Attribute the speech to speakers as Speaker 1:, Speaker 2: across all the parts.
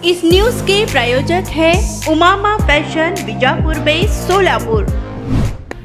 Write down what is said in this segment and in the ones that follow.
Speaker 1: इस news के प्रायोजक है Umama fashion, Bijapur base, Solapur.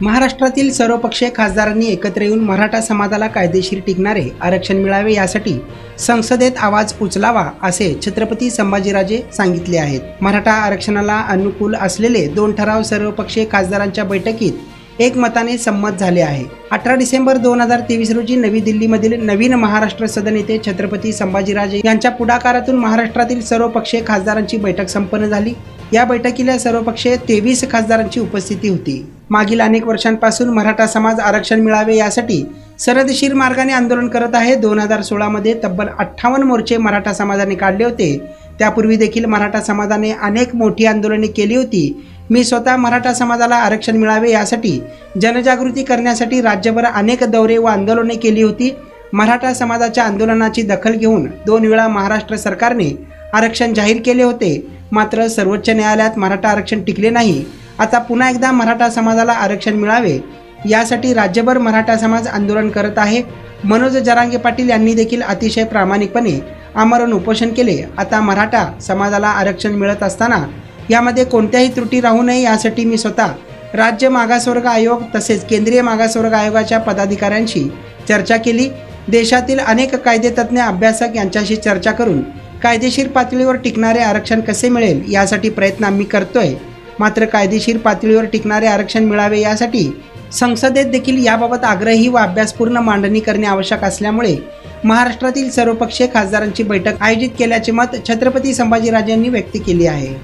Speaker 2: महाराष्ट्रातील सर्वपक्षीय खासदारांनी एकत्र येऊन मराठा समाजाला कायदेशीर टिकणारे आरक्षण मिळावे यासाठी संसदेत आवाज उचलावा असे छत्रपती संभाजीराजे सांगितले आहेत। मराठा आरक्षणाला अनुकूल असलेले 2 ठराव सर्वपक्षीय खासदारांच्या बैठकीत एकमताने संमत झाले आहे। 18 डिसेंबर 2023 रोजी नवी दिल्लीमधील नवीन महाराष्ट्र सदन येथे छत्रपती संभाजीराजे यांच्या पुढाकारातून महाराष्ट्रातील सर्वपक्षीय खासदारांची बैठक संपन्न झाली। या बैठकीला सर्वपक्षीय 23 खासदारांची उपस्थिती होती। मागील अनेक वर्षांपासून मराठा समाज आरक्षण मिळावे यासाठी सरदशीर मार्गाने आंदोलन करत आहे। 2016 मध्ये तब्बल 58 मोर्चे मराठा समाजाने काढले होते। त्यापूर्वी देखील मराठा समाजाने अनेक मोठी आंदोलने केली होती। मी स्वतः मराठा समाजाला आरक्षण मिळावे यासाठी जनजागृती करण्यासाठी राज्यभर अनेक दौरे व आंदोलने केली होती। मराठा समाजाच्या आंदोलनाची दखल घेऊन 2 वेळा महाराष्ट्र सरकारने आरक्षण जाहीर केले होते, मात्र सर्वोच्च न्यायालयात मराठा आरक्षण टिकले नाही। आता पुन्हा एकदा मराठा समाजाला आरक्षण मिळावे यासाठी राज्यभर मराठा समाज आंदोलन करत आहे। मनोज जरांगे पाटील यांनी देखील अतिशय प्रामाणिकपणे आमरण उपोषण केले। आता मराठा समाजाला आरक्षण मिळत असताना यामध्ये कोणत्याही त्रुटी राहू नये यासाठी मी स्वतः राज्य मागासवर्ग आयोग तसेच केंद्रीय मागासवर्ग आयोगाच्या पदाधिकाऱ्यांशी चर्चा केली। देशातील अनेक कायदेतज्ञ अभ्यासक यांच्याशी चर्चा करून कायदेशीर पातळीवर टिकणारे आरक्षण कसे मिळेल यासाठी प्रयत्न आम्ही करतोय। मात्र कायदेशीर पातळीवर टिकणारे आरक्षण मिळावे यासाठी संसदेत देखील याबाबत आग्रही व अभ्यासपूर्ण मांडणी करणे आवश्यक असल्यामुळे महाराष्ट्रातील सर्वपक्षीय खासदारांची बैठक आयोजित केल्याचे मत छत्रपती संभाजीराजेंनी व्यक्त केले आहे।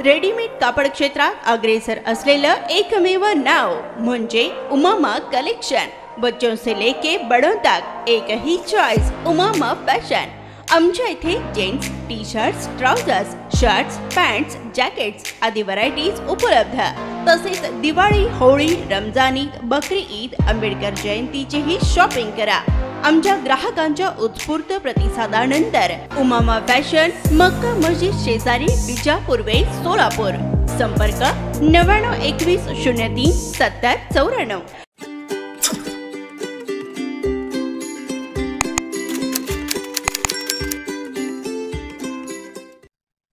Speaker 1: रेडीमेड कापड क्षेत्रात अग्रेसर असलेलं एकमेव नाव म्हणजे उमामा कलेक्शन। बच्चों से लेके बड़ों तक एक ही चॉइस, उमामा फैशन। आमच्या इथे gents T shirts, trousers, shirts, pants, jackets आदी व्हरायटीज उपलब्ध। तसेच दिवाळी, होळी, रमजान ईद, बकरी ईद, आंबेडकर जयंतीचीही शॉपिंग करा। आमच्या ग्राहकांच्या उत्स्फूर्त प्रतिसादानंतर उमामा फॅशन, मक्का मस्जिद शेजारी, बीजापुर वेस, सोलापूर। संपर्क 99 21 03 70 94।